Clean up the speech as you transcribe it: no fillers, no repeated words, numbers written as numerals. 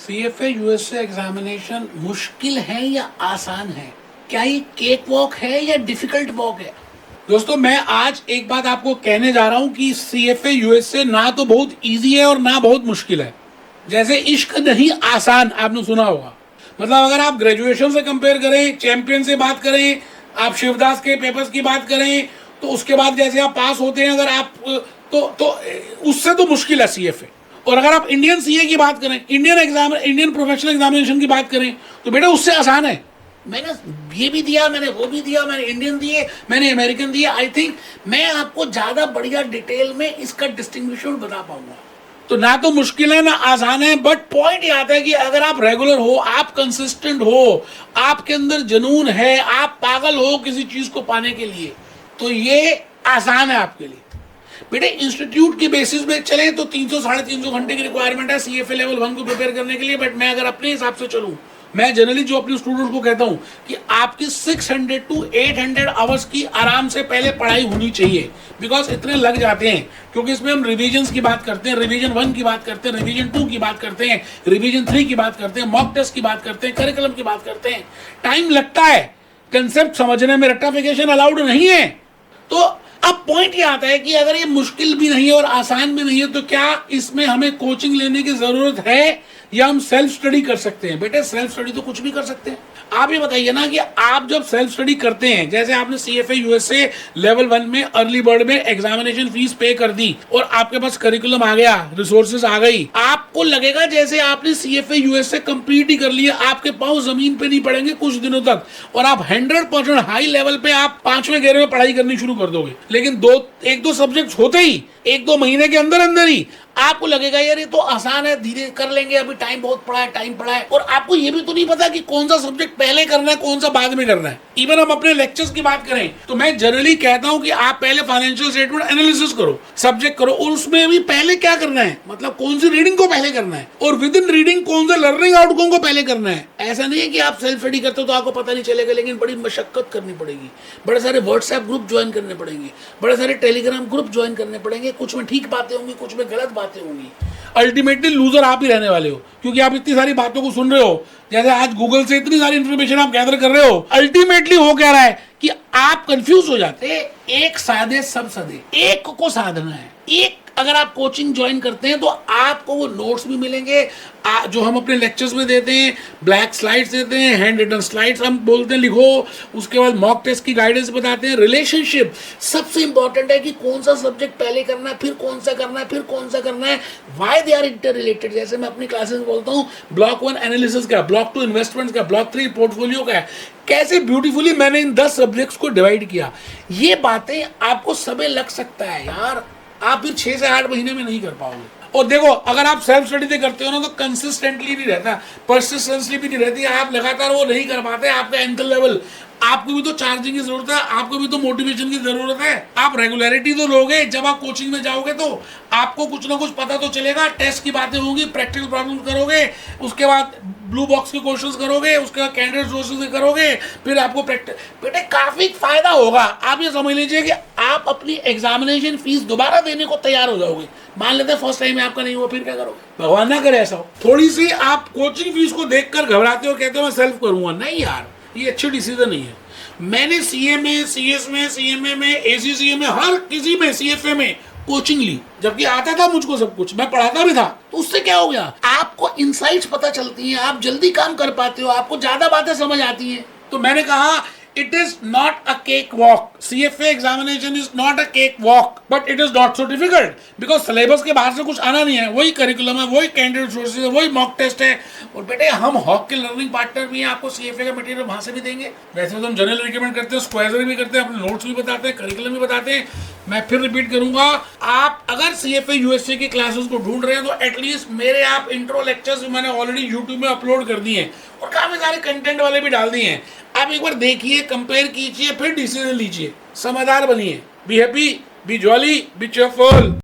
CFA USA examination मुश्किल है या आसान है? क्या ये केक वॉक है या डिफिकल्ट वॉक है? दोस्तों, मैं आज एक बात आपको कहने जा रहा हूं कि सीएफए यूएसए ना तो बहुत इजी है और ना बहुत मुश्किल है। जैसे इश्क नहीं आसान, आपने सुना होगा। मतलब अगर आप ग्रेजुएशन से कंपेयर करें, चैंपियन से बात करें, आप शिवदास के पेपर्स की बात करें, तो उसके बाद जैसे आप पास होते हैं, अगर आप तो उससे तो मुश्किल है सीएफए। और अगर आप इंडियन सीए की बात करें, इंडियन प्रोफेशनल एग्जामिनेशन की बात करें, तो बेटा उससे आसान है। मैंने ये भी दिया, मैंने वो भी दिया, मैंने इंडियन दिए, मैंने अमेरिकन दिए। आई थिंक मैं आपको ज्यादा बढ़िया डिटेल में इसका डिस्टिंग्विशन बता पाऊंगा। तो ना तो मुश्किल है ना आसान है, बट पॉइंट ये आता है कि अगर आप रेगुलर हो, आप कंसिस्टेंट हो, आपके अंदर जुनून है, आप पागल हो किसी चीज को पाने के लिए, तो ये आसान है आपके लिए। बेटे इंस्टीट्यूट की बेसिस पे चले तो 300 साढ़े 300 घंटे की रिक्वायरमेंट है सीएफए लेवल 1 को प्रिपेयर करने के लिए। बट मैं अगर अपने हिसाब से चलूं, मैं जनरली जो अपने स्टूडेंट को कहता हूं कि आपकी 600 to 800 आवर्स की आराम से पहले पढ़ाई होनी चाहिए। बिकॉज इतने लग जाते हैं, क्योंकि इसमें हम रिवीजन्स की बात करते हैं, रिवीजन 1 की बात करते हैं, रिवीजन 2 की बात करते हैं, रिवीजन 3 की बात करते हैं, मॉक टेस्ट की बात करते हैं, करिकुलम की बात करते हैं। टाइम लगता है, कंसेप्ट समझने में रेक्टिफिकेशन अलाउड नहीं है। तो अब पॉइंट ये आता है कि अगर ये मुश्किल भी नहीं है और आसान भी नहीं है, तो क्या इसमें हमें कोचिंग लेने की जरूरत है या हम सेल्फ स्टडी कर सकते हैं? बेटे सेल्फ स्टडी तो कुछ भी कर सकते हैं। आप ये बताइए ना कि आप जब सेल्फ स्टडी करते हैं, जैसे आपने सीएफए यूएसए लेवल 1 में अर्ली बर्ड में एग्जामिनेशन फीस पे कर दी और आपके पास करिकुलम आ गया, रिसोर्सेज आ गई, आपको लगेगा जैसे आपने सीएफए यूएसए कंप्लीट ही कर लिया। आपके पांव जमीन पे नहीं पड़ेंगे कुछ दिनों तक और आप 100% हाई लेवल पे आप 5वें घेरे में पढ़ाई करनी शुरू कर दोगे। लेकिन एक दो सब्जेक्ट होते ही 1-2 महीने के अंदर अंदर ही आपको लगेगा यार ये तो आसान है, धीरे कर लेंगे, अभी टाइम बहुत पड़ा है, टाइम पड़ा है। और आपको ये भी तो नहीं पता कि कौन सा सब्जेक्ट पहले करना है, कौन सा बाद में करना है। इवन हम अपने लेक्चर्स की बात करें तो मैं जनरली कहता हूं कि आप पहले फाइनेंशियल स्टेटमेंट एनालिसिस करो, सब्जेक्ट करो, और उसमें भी पहले क्या करना है, मतलब कौन सी रीडिंग को पहले करना है और विद इन रीडिंग कौन से लर्निंग आउटकम को पहले करना है। ऐसा नहीं है कि आप सेल्फ स्टडी करते हो तो आपको पता नहीं चलेगा, लेकिन बड़ी मशक्कत करनी पड़ेगी, बड़े सारे व्हाट्सएप ग्रुप ज्वाइन करने पड़ेंगे, बड़े सारे टेलीग्राम ग्रुप ज्वाइन करने पड़ेंगे। कुछ में ठीक बातें होंगी, कुछ में गलत बातें होंगी। अल्टीमेटली लूजर आप ही रहने वाले हो, क्योंकि आप इतनी सारी बातों को सुन रहे हो। जैसे आज गूगल से इतनी सारी इंफॉर्मेशन आप गैदर कर रहे हो, अल्टीमेटली हो क्या रहा है कि आप कंफ्यूज हो जाते हैं। एक साधे सब सदे, एक को साधना है। एक अगर आप कोचिंग ज्वाइन करते हैं तो आपको वो नोट्स भी मिलेंगे जो हम अपने लेक्चर्स में देते हैं, ब्लैक स्लाइड्स देते हैं, हैंड रिटन स्लाइड्स हम बोलते हैं लिखो, उसके बाद मॉक टेस्ट की गाइडेंस बताते हैं। रिलेशनशिप सबसे इंपॉर्टेंट है कि कौन सा सब्जेक्ट पहले करना है, फिर कौन सा करना है, फिर कौन सा करना है, why they are interrelated. जैसे मैं अपनी क्लासेस में बोलता हूँ, ब्लॉक 1 एनालिसिस का, ब्लॉक 2 इन्वेस्टमेंट्स का, ब्लॉक 3 पोर्टफोलियो का, कैसे ब्यूटीफुली मैंने इन 10 सब्जेक्ट्स को डिवाइड किया। ये बातें आपको समय लग सकता है यार, आप फिर 6 से 8 महीने में नहीं कर पाओगे। और देखो, अगर आप सेल्फ स्टडी करते हो ना तो कंसिस्टेंटली नहीं रहता, परसिस्टेंसली भी नहीं रहती, आप लगातार वो नहीं कर पाते। आपका एंकर लेवल, आपको भी तो चार्जिंग की जरूरत है, आपको भी तो मोटिवेशन की जरूरत है। आप रेगुलरिटी तो लोगे, जब आप कोचिंग में जाओगे तो आपको कुछ ना कुछ पता तो चलेगा। टेस्ट की बातें होंगी, प्रैक्टिकल प्रॉब्लम करोगे, उसके बाद ब्लू बॉक्स के क्वेश्चंस करोगे, उसके बाद कैंडिडेट सोर्सेज करोगे, फिर आपको बेटे काफी फायदा होगा। आप ये समझ लीजिए कि आप अपनी एग्जामिनेशन फीस दोबारा देने को तैयार हो जाओगे। मान लेते हैं फर्स्ट टाइम आपका नहीं हुआ, फिर क्या करोगे? भगवान ना करे ऐसा हो। थोड़ी सी आप कोचिंग फीस को देखकर घबराते हो, कहते हो मैं सेल्फ करूंगा। नहीं यार, ये अच्छी डिसीजन नहीं है। मैंने सीए में, सीएस में, सीएमए में, एसीसीए में, हर किसी में, सीएफए में कोचिंग ली, जबकि आता था मुझको सब कुछ, मैं पढ़ाता भी था। तो उससे क्या हो गया, आपको इनसाइट्स पता चलती हैं, आप जल्दी काम कर पाते हो, आपको ज्यादा बातें समझ आती हैं। तो मैंने कहा it is not a cakewalk. CFA examination is not a cakewalk, but it is not so difficult because syllabus के बाहर से कुछ आना नहीं है, वही करिकुलम है, वही कैंडिडेट सोर्सेज है, वही मॉक टेस्ट है। और बेटे हम हॉक के लर्निंग पार्टनर भी हैं, आपको CFA का मटेरियल वहां से भी देंगे। वैसे तो हम जनरल रिकमेंड करते हैं, स्क्वायर भी करते हैं, अपने नोट्स भी बताते हैं, करिकुलम भी बताते हैं। मैं फिर रिपीट करूंगा, आप अगर सीएफए यूएसए की क्लासेस को ढूंढ रहे हैं तो एटलीस्ट मेरे आप इंट्रो लेक्चर्स मैंने ऑलरेडी यूट्यूब में अपलोड कर दिए हैं और काफी सारे कंटेंट वाले भी डाल दिए हैं। आप एक बार देखिए, कंपेयर कीजिए, फिर डिसीजन लीजिए, समझदार बनिए। Be happy, B jolly, B cheerful.